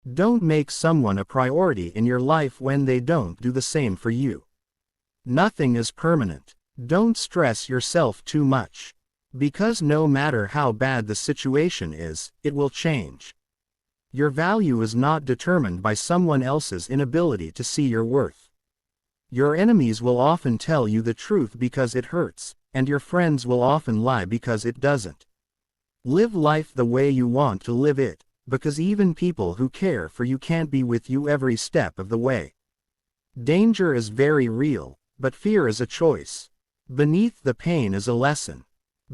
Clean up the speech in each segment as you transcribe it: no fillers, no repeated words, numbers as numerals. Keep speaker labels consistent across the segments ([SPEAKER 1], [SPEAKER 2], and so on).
[SPEAKER 1] Don't make someone a priority in your life when they don't do the same for you. Nothing is permanent. Don't stress yourself too much. Because no matter how bad the situation is, it will change. Your value is not determined by someone else's inability to see your worth. Your enemies will often tell you the truth because it hurts, and your friends will often lie because it doesn't. Live life the way you want to live it, because even people who care for you can't be with you every step of the way. Danger is very real, but fear is a choice. Beneath the pain is a lesson.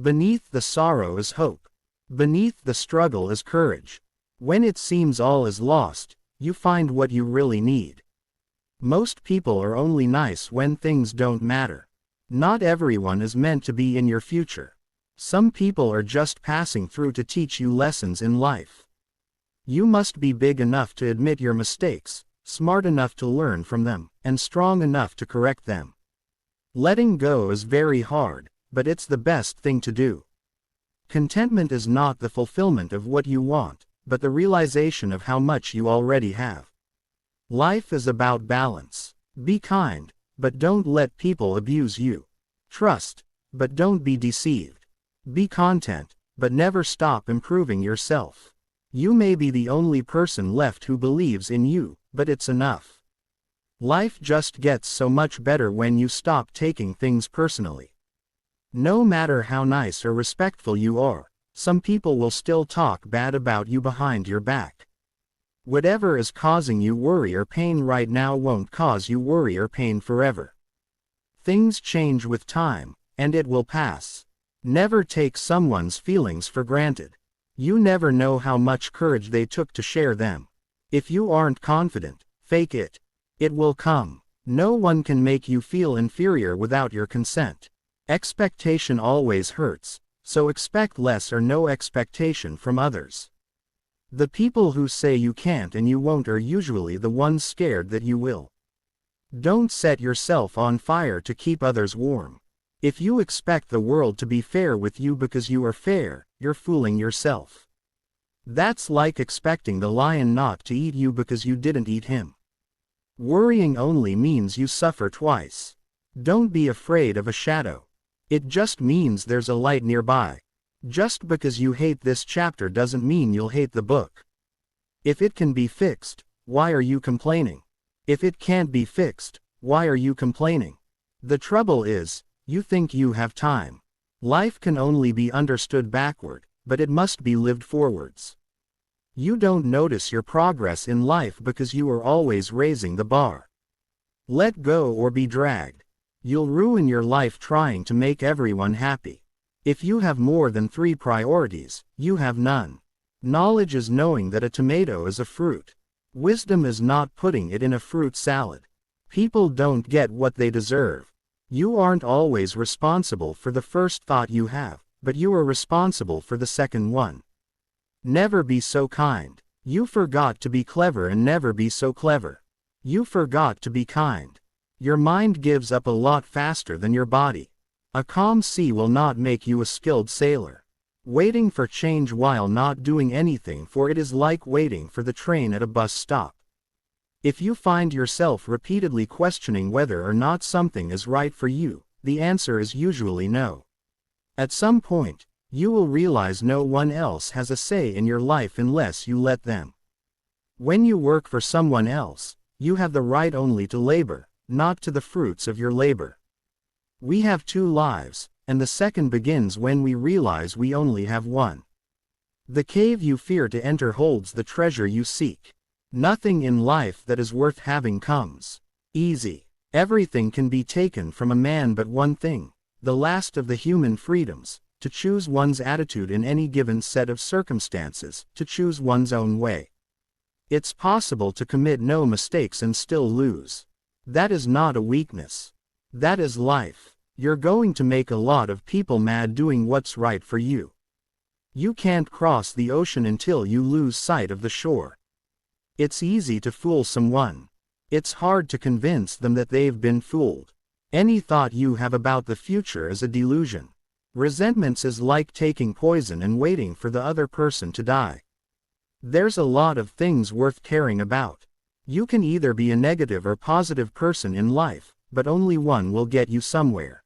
[SPEAKER 1] Beneath the sorrow is hope. Beneath the struggle is courage. When it seems all is lost, you find what you really need. Most people are only nice when things don't matter. Not everyone is meant to be in your future. Some people are just passing through to teach you lessons in life. You must be big enough to admit your mistakes, smart enough to learn from them, and strong enough to correct them. Letting go is very hard, but it's the best thing to do. Contentment is not the fulfillment of what you want, but the realization of how much you already have. Life is about balance. Be kind, but don't let people abuse you. Trust, but don't be deceived. Be content, but never stop improving yourself. You may be the only person left who believes in you, but it's enough. Life just gets so much better when you stop taking things personally. No matter how nice or respectful you are, some people will still talk bad about you behind your back. Whatever is causing you worry or pain right now won't cause you worry or pain forever. Things change with time, and it will pass. Never take someone's feelings for granted. You never know how much courage they took to share them. If you aren't confident, fake it. It will come. No one can make you feel inferior without your consent. Expectation always hurts, so expect less or no expectation from others. The people who say you can't and you won't are usually the ones scared that you will. Don't set yourself on fire to keep others warm. If you expect the world to be fair with you because you are fair, you're fooling yourself. That's like expecting the lion not to eat you because you didn't eat him. Worrying only means you suffer twice. Don't be afraid of a shadow. It just means there's a light nearby. Just because you hate this chapter doesn't mean you'll hate the book. If it can be fixed, why are you complaining? If it can't be fixed, why are you complaining? The trouble is, you think you have time. Life can only be understood backward, but it must be lived forwards. You don't notice your progress in life because you are always raising the bar. Let go or be dragged. You'll ruin your life trying to make everyone happy. If you have more than 3 priorities, you have none. Knowledge is knowing that a tomato is a fruit. Wisdom is not putting it in a fruit salad. People don't get what they deserve. You aren't always responsible for the first thought you have, but you are responsible for the second one. Never be so kind. You forgot to be clever, and never be so clever. You forgot to be kind. Your mind gives up a lot faster than your body. A calm sea will not make you a skilled sailor. Waiting for change while not doing anything for it is like waiting for the train at a bus stop. If you find yourself repeatedly questioning whether or not something is right for you, the answer is usually no. At some point, you will realize no one else has a say in your life unless you let them. When you work for someone else, you have the right only to labor, not to the fruits of your labor. We have 2 lives, and the second begins when we realize we only have one. The cave you fear to enter holds the treasure you seek. Nothing in life that is worth having comes easy. Everything can be taken from a man but one thing, the last of the human freedoms, to choose one's attitude in any given set of circumstances, to choose one's own way. It's possible to commit no mistakes and still lose. That is not a weakness. That is life. You're going to make a lot of people mad doing what's right for you. You can't cross the ocean until you lose sight of the shore. It's easy to fool someone. It's hard to convince them that they've been fooled. Any thought you have about the future is a delusion. Resentment is like taking poison and waiting for the other person to die. There's a lot of things worth caring about. You can either be a negative or positive person in life, but only one will get you somewhere.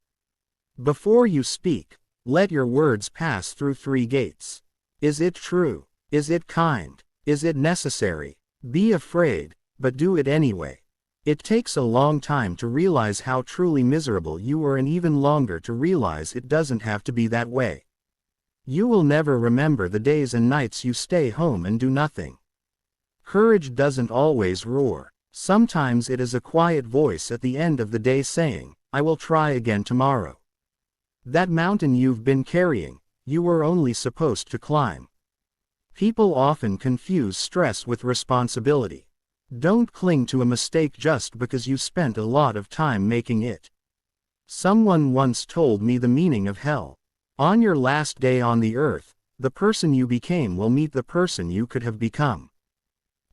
[SPEAKER 1] Before you speak, let your words pass through 3 gates. Is it true? Is it kind? Is it necessary? Be afraid, but do it anyway. It takes a long time to realize how truly miserable you are and even longer to realize it doesn't have to be that way. You will never remember the days and nights you stay home and do nothing. Courage doesn't always roar. Sometimes it is a quiet voice at the end of the day saying, "I will try again tomorrow." That mountain you've been carrying, you were only supposed to climb. People often confuse stress with responsibility. Don't cling to a mistake just because you spent a lot of time making it. Someone once told me the meaning of hell. On your last day on the earth, the person you became will meet the person you could have become.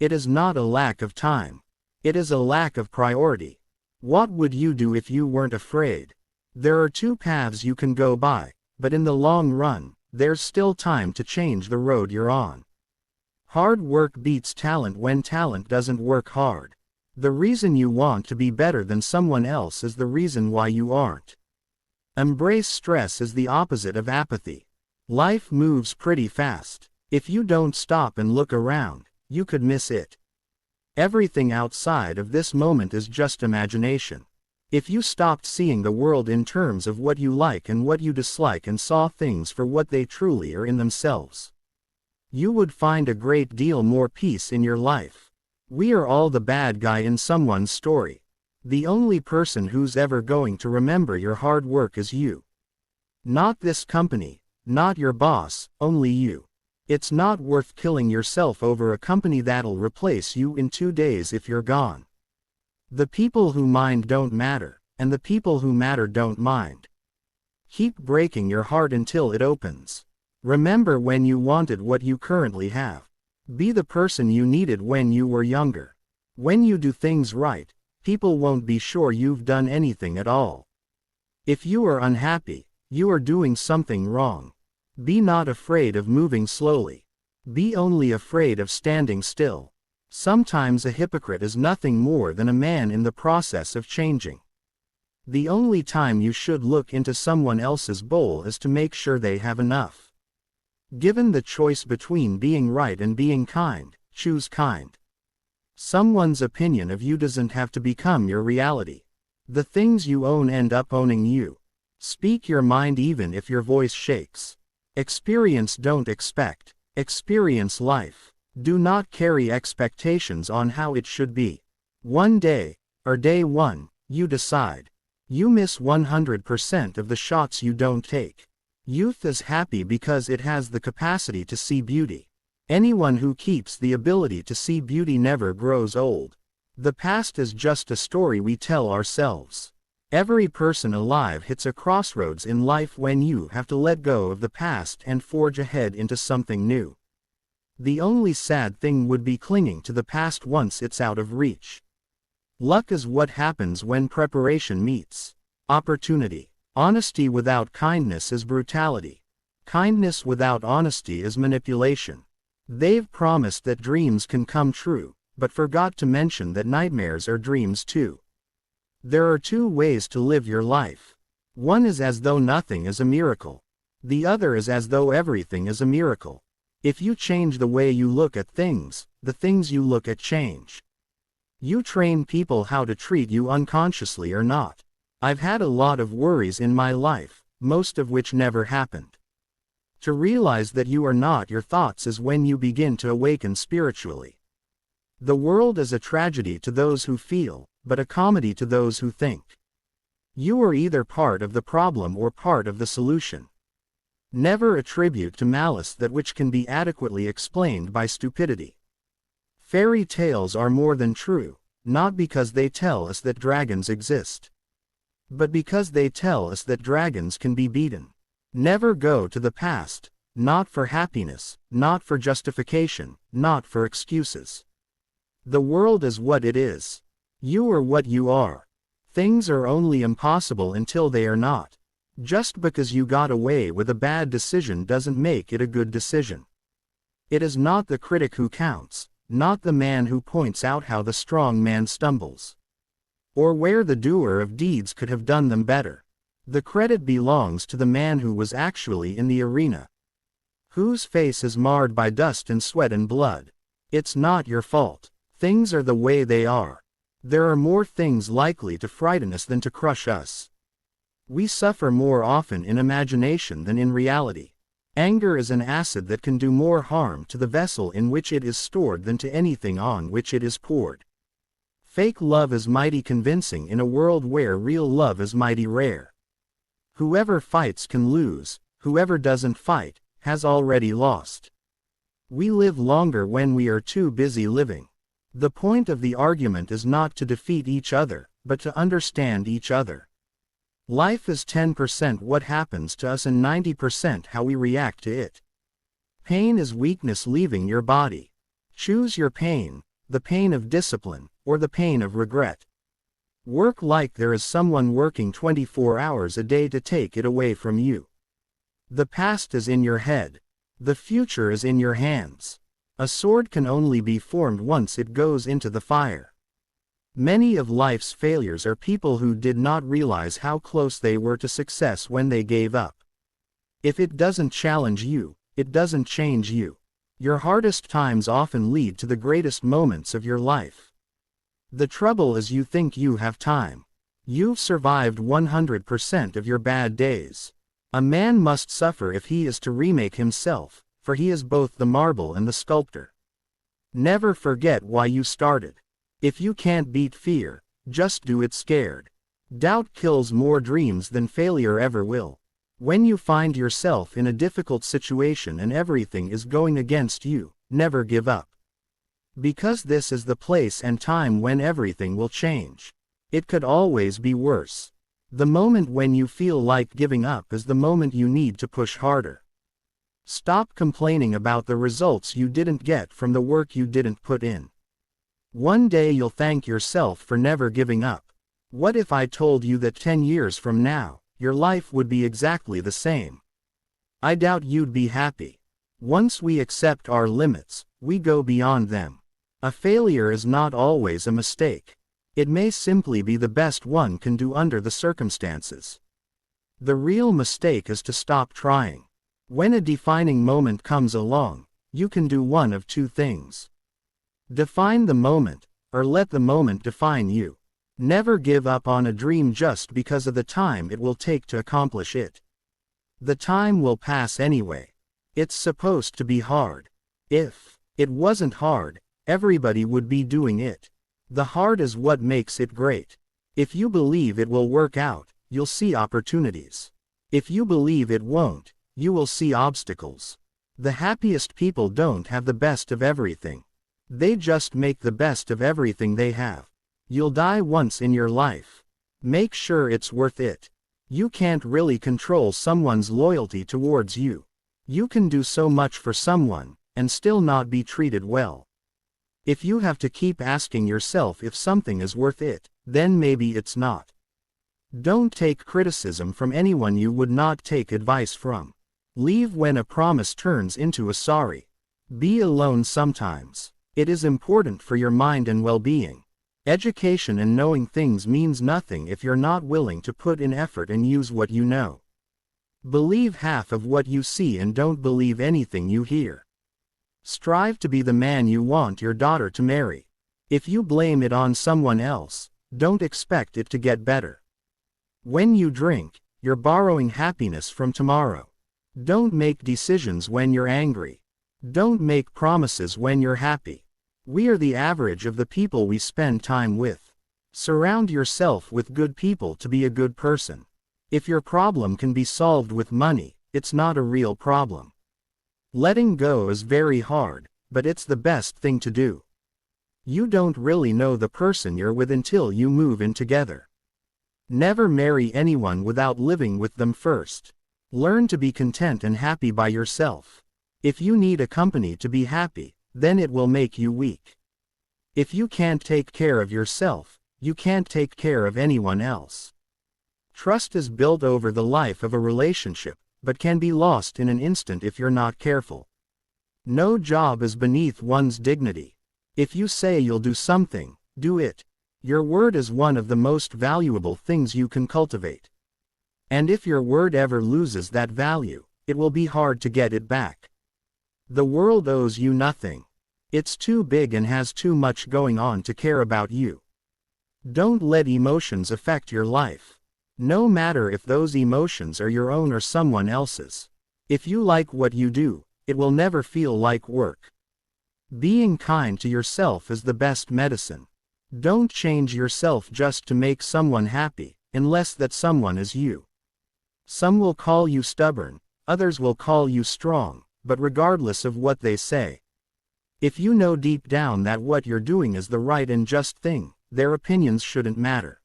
[SPEAKER 1] It is not a lack of time. It is a lack of priority. What would you do if you weren't afraid? There are 2 paths you can go by, but in the long run, there's still time to change the road you're on. Hard work beats talent when talent doesn't work hard. The reason you want to be better than someone else is the reason why you aren't. Embrace stress as the opposite of apathy. Life moves pretty fast. If you don't stop and look around, you could miss it. Everything outside of this moment is just imagination. If you stopped seeing the world in terms of what you like and what you dislike and saw things for what they truly are in themselves, you would find a great deal more peace in your life. We are all the bad guy in someone's story. The only person who's ever going to remember your hard work is you. Not this company, not your boss, only you. It's not worth killing yourself over a company that'll replace you in 2 days if you're gone. The people who mind don't matter, and the people who matter don't mind. Keep breaking your heart until it opens. Remember when you wanted what you currently have. Be the person you needed when you were younger. When you do things right, people won't be sure you've done anything at all. If you are unhappy, you are doing something wrong. Be not afraid of moving slowly. Be only afraid of standing still. Sometimes a hypocrite is nothing more than a man in the process of changing. The only time you should look into someone else's bowl is to make sure they have enough. Given the choice between being right and being kind, choose kind. Someone's opinion of you doesn't have to become your reality. The things you own end up owning you. Speak your mind even if your voice shakes. Experience, don't expect. Experience life. Do not carry expectations on how it should be. One day, or day one, you decide. You miss 100% of the shots you don't take. Youth is happy because it has the capacity to see beauty. Anyone who keeps the ability to see beauty never grows old. The past is just a story we tell ourselves. Every person alive hits a crossroads in life when you have to let go of the past and forge ahead into something new. The only sad thing would be clinging to the past once it's out of reach. Luck is what happens when preparation meets opportunity. Honesty without kindness is brutality. Kindness without honesty is manipulation. They've promised that dreams can come true, but forgot to mention that nightmares are dreams too. There are 2 ways to live your life. One is as though nothing is a miracle. The other is as though everything is a miracle. If you change the way you look at things, the things you look at change. You train people how to treat you unconsciously or not. I've had a lot of worries in my life, most of which never happened. To realize that you are not your thoughts is when you begin to awaken spiritually. The world is a tragedy to those who feel, but a comedy to those who think. You are either part of the problem or part of the solution. Never attribute to malice that which can be adequately explained by stupidity. Fairy tales are more than true, not because they tell us that dragons exist, but because they tell us that dragons can be beaten. Never go to the past, not for happiness, not for justification, not for excuses. The world is what it is. You are what you are. Things are only impossible until they are not. Just because you got away with a bad decision doesn't make it a good decision. It is not the critic who counts, not the man who points out how the strong man stumbles, or where the doer of deeds could have done them better. The credit belongs to the man who was actually in the arena, whose face is marred by dust and sweat and blood. It's not your fault. Things are the way they are. There are more things likely to frighten us than to crush us. We suffer more often in imagination than in reality. Anger is an acid that can do more harm to the vessel in which it is stored than to anything on which it is poured. Fake love is mighty convincing in a world where real love is mighty rare. Whoever fights can lose, whoever doesn't fight has already lost. We live longer when we are too busy living. The point of the argument is not to defeat each other, but to understand each other. Life is 10% what happens to us and 90% how we react to it. Pain is weakness leaving your body. Choose your pain, the pain of discipline, or the pain of regret. Work like there is someone working 24 hours a day to take it away from you. The past is in your head. The future is in your hands. A sword can only be formed once it goes into the fire. Many of life's failures are people who did not realize how close they were to success when they gave up. If it doesn't challenge you, it doesn't change you. Your hardest times often lead to the greatest moments of your life. The trouble is you think you have time. You've survived 100% of your bad days. A man must suffer if he is to remake himself, for he is both the marble and the sculptor. Never forget why you started. If you can't beat fear, just do it scared. Doubt kills more dreams than failure ever will. When you find yourself in a difficult situation and everything is going against you, never give up. Because this is the place and time when everything will change. It could always be worse. The moment when you feel like giving up is the moment you need to push harder. Stop complaining about the results you didn't get from the work you didn't put in. One day you'll thank yourself for never giving up. What if I told you that 10 years from now, your life would be exactly the same? I doubt you'd be happy. Once we accept our limits, we go beyond them. A failure is not always a mistake. It may simply be the best one can do under the circumstances. The real mistake is to stop trying. When a defining moment comes along, you can do one of two things. Define the moment, or let the moment define you. Never give up on a dream just because of the time it will take to accomplish it. The time will pass anyway. It's supposed to be hard. If it wasn't hard, everybody would be doing it. The hard is what makes it great. If you believe it will work out, you'll see opportunities. If you believe it won't, you will see obstacles. The happiest people don't have the best of everything. They just make the best of everything they have. You'll die once in your life. Make sure it's worth it. You can't really control someone's loyalty towards you. You can do so much for someone, and still not be treated well. If you have to keep asking yourself if something is worth it, then maybe it's not. Don't take criticism from anyone you would not take advice from. Leave when a promise turns into a sorry. Be alone sometimes. It is important for your mind and well-being. Education and knowing things means nothing if you're not willing to put in effort and use what you know. Believe half of what you see and don't believe anything you hear. Strive to be the man you want your daughter to marry. If you blame it on someone else, don't expect it to get better. When you drink, you're borrowing happiness from tomorrow. Don't make decisions when you're angry. Don't make promises when you're happy. We are the average of the people we spend time with. Surround yourself with good people to be a good person. If your problem can be solved with money, it's not a real problem. Letting go is very hard, but it's the best thing to do. You don't really know the person you're with until you move in together. Never marry anyone without living with them first. Learn to be content and happy by yourself. If you need a company to be happy, then it will make you weak. If you can't take care of yourself, you can't take care of anyone else. Trust is built over the life of a relationship, but can be lost in an instant if you're not careful. No job is beneath one's dignity. If you say you'll do something, do it. Your word is one of the most valuable things you can cultivate. And if your word ever loses that value, it will be hard to get it back. The world owes you nothing. It's too big and has too much going on to care about you. Don't let emotions affect your life. No matter if those emotions are your own or someone else's. If you like what you do, it will never feel like work. Being kind to yourself is the best medicine. Don't change yourself just to make someone happy, unless that someone is you. Some will call you stubborn, others will call you strong, but regardless of what they say, if you know deep down that what you're doing is the right and just thing, their opinions shouldn't matter.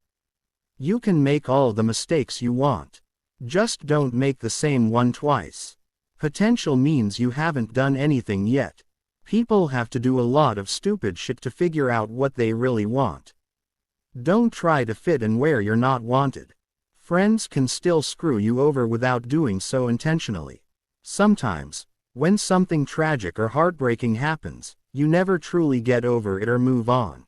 [SPEAKER 1] You can make all the mistakes you want. Just don't make the same one twice. Potential means you haven't done anything yet. People have to do a lot of stupid shit to figure out what they really want. Don't try to fit in where you're not wanted. Friends can still screw you over without doing so intentionally. Sometimes, when something tragic or heartbreaking happens, you never truly get over it or move on.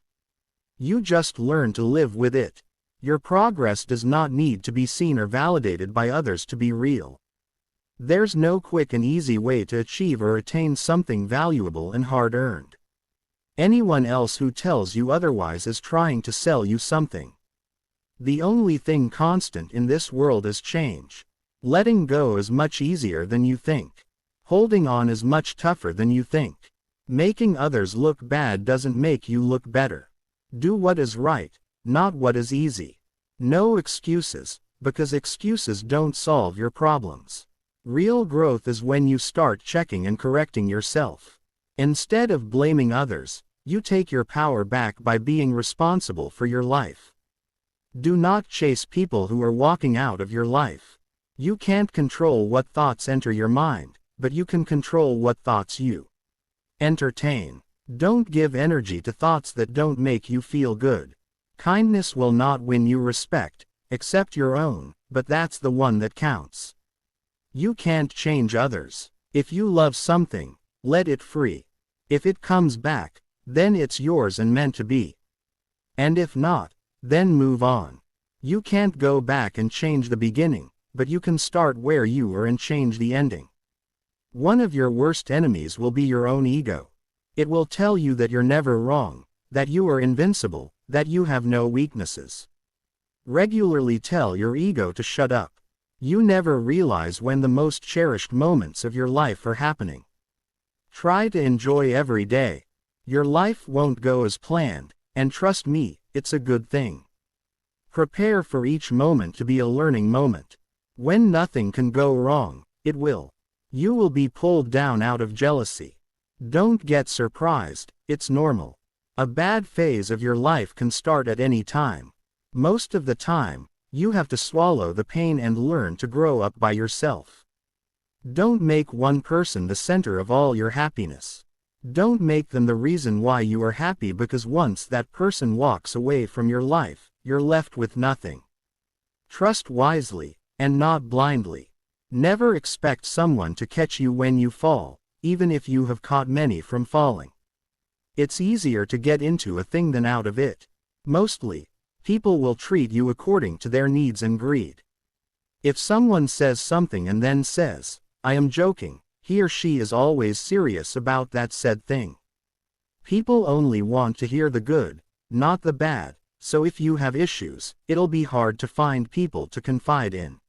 [SPEAKER 1] You just learn to live with it. Your progress does not need to be seen or validated by others to be real. There's no quick and easy way to achieve or attain something valuable and hard-earned. Anyone else who tells you otherwise is trying to sell you something. The only thing constant in this world is change. Letting go is much easier than you think. Holding on is much tougher than you think. Making others look bad doesn't make you look better. Do what is right, not what is easy. No excuses, because excuses don't solve your problems. Real growth is when you start checking and correcting yourself. Instead of blaming others, you take your power back by being responsible for your life. Do not chase people who are walking out of your life. You can't control what thoughts enter your mind, but you can control what thoughts you entertain. Don't give energy to thoughts that don't make you feel good. Kindness will not win you respect, except your own, but that's the one that counts. You can't change others. If you love something, let it free. If it comes back, then it's yours and meant to be. And if not, then move on. You can't go back and change the beginning, but you can start where you were and change the ending. One of your worst enemies will be your own ego. It will tell you that you're never wrong, that you are invincible, that you have no weaknesses. Regularly tell your ego to shut up. You never realize when the most cherished moments of your life are happening. Try to enjoy every day. Your life won't go as planned, and trust me, it's a good thing. Prepare for each moment to be a learning moment. When nothing can go wrong, it will. You will be pulled down out of jealousy. Don't get surprised, it's normal. A bad phase of your life can start at any time. Most of the time, you have to swallow the pain and learn to grow up by yourself. Don't make one person the center of all your happiness. Don't make them the reason why you are happy, because once that person walks away from your life, you're left with nothing. Trust wisely, and not blindly. Never expect someone to catch you when you fall, even if you have caught many from falling. It's easier to get into a thing than out of it. Mostly, people will treat you according to their needs and greed. If someone says something and then says, "I am joking," he or she is always serious about that said thing. People only want to hear the good, not the bad, so if you have issues, it'll be hard to find people to confide in.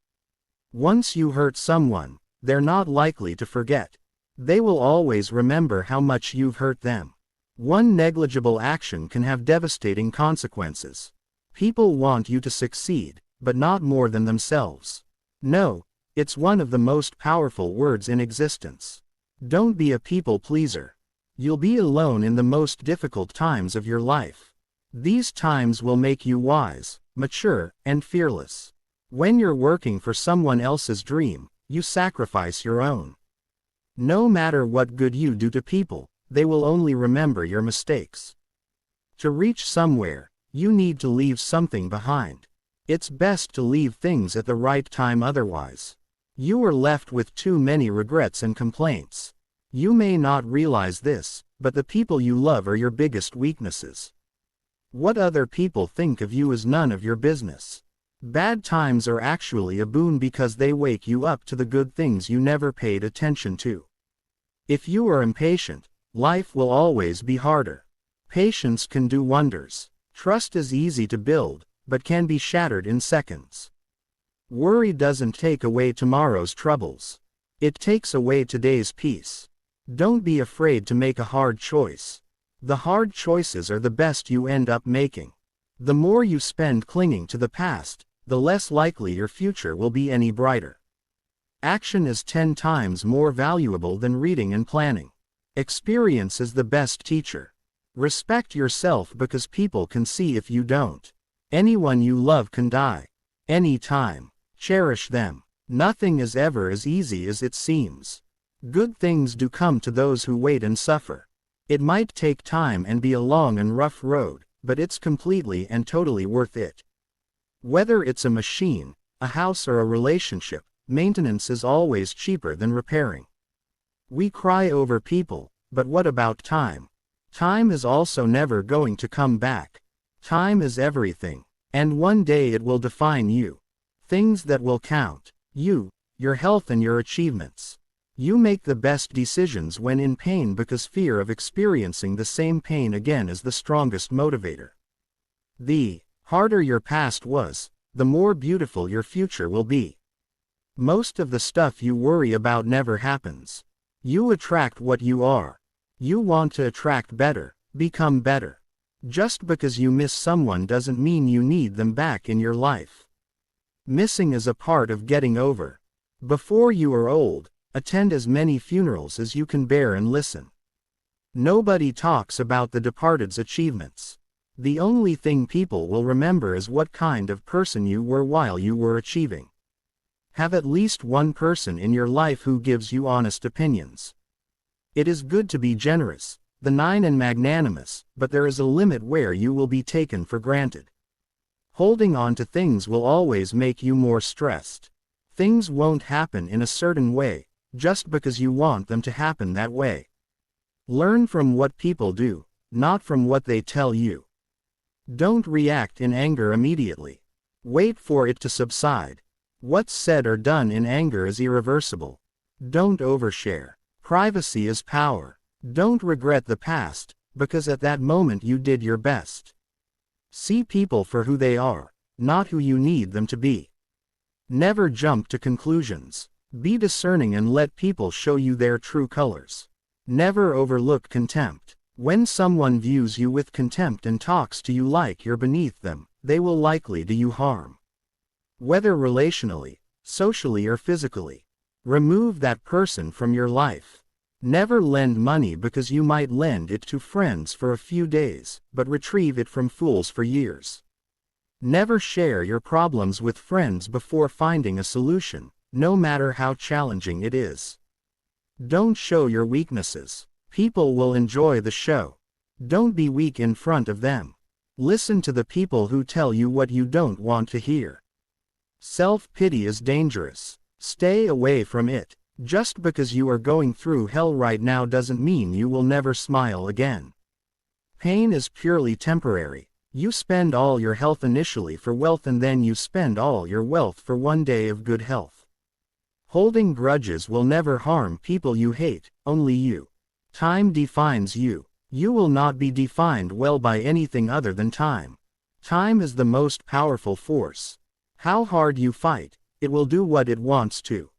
[SPEAKER 1] Once you hurt someone, they're not likely to forget. They will always remember how much you've hurt them. One negligible action can have devastating consequences. People want you to succeed, but not more than themselves. No, it's one of the most powerful words in existence. Don't be a people pleaser. You'll be alone in the most difficult times of your life. These times will make you wise, mature, and fearless. When you're working for someone else's dream, you sacrifice your own. No matter what good you do to people, they will only remember your mistakes. To reach somewhere, you need to leave something behind. It's best to leave things at the right time, otherwise you are left with too many regrets and complaints. You may not realize this, but the people you love are your biggest weaknesses. What other people think of you is none of your business. Bad times are actually a boon because they wake you up to the good things you never paid attention to. If you are impatient, life will always be harder. Patience can do wonders. Trust is easy to build, but can be shattered in seconds. Worry doesn't take away tomorrow's troubles. It takes away today's peace. Don't be afraid to make a hard choice. The hard choices are the best you end up making. The more you spend clinging to the past, the less likely your future will be any brighter. Action is 10 times more valuable than reading and planning. Experience is the best teacher. Respect yourself because people can see if you don't. Anyone you love can die. Anytime. Cherish them. Nothing is ever as easy as it seems. Good things do come to those who wait and suffer. It might take time and be a long and rough road, but it's completely and totally worth it. Whether it's a machine, a house or a relationship, maintenance is always cheaper than repairing. We cry over people, but what about time? Time is also never going to come back. Time is everything, and one day it will define you. Things that will count: you, your health and your achievements. You make the best decisions when in pain because fear of experiencing the same pain again is the strongest motivator. The harder your past was, the more beautiful your future will be. Most of the stuff you worry about never happens. You attract what you are. You want to attract better, become better. Just because you miss someone doesn't mean you need them back in your life. Missing is a part of getting over. Before you are old, attend as many funerals as you can bear and listen. Nobody talks about the departed's achievements. The only thing people will remember is what kind of person you were while you were achieving. Have at least one person in your life who gives you honest opinions. It is good to be generous, benign and magnanimous, but there is a limit where you will be taken for granted. Holding on to things will always make you more stressed. Things won't happen in a certain way, just because you want them to happen that way. Learn from what people do, not from what they tell you. Don't react in anger immediately. Wait for it to subside. What's said or done in anger is irreversible. Don't overshare. Privacy is power. Don't regret the past, because at that moment you did your best. See people for who they are, not who you need them to be. Never jump to conclusions. Be discerning and let people show you their true colors. Never overlook contempt. When someone views you with contempt and talks to you like you're beneath them, they will likely do you harm. Whether relationally, socially or physically, remove that person from your life. Never lend money because you might lend it to friends for a few days, but retrieve it from fools for years. Never share your problems with friends before finding a solution, no matter how challenging it is. Don't show your weaknesses. People will enjoy the show. Don't be weak in front of them. Listen to the people who tell you what you don't want to hear. Self-pity is dangerous. Stay away from it. Just because you are going through hell right now doesn't mean you will never smile again. Pain is purely temporary. You spend all your health initially for wealth and then you spend all your wealth for one day of good health. Holding grudges will never harm people you hate, only you. Time defines you. You will not be defined well by anything other than time. Time is the most powerful force. How hard you fight, it will do what it wants to.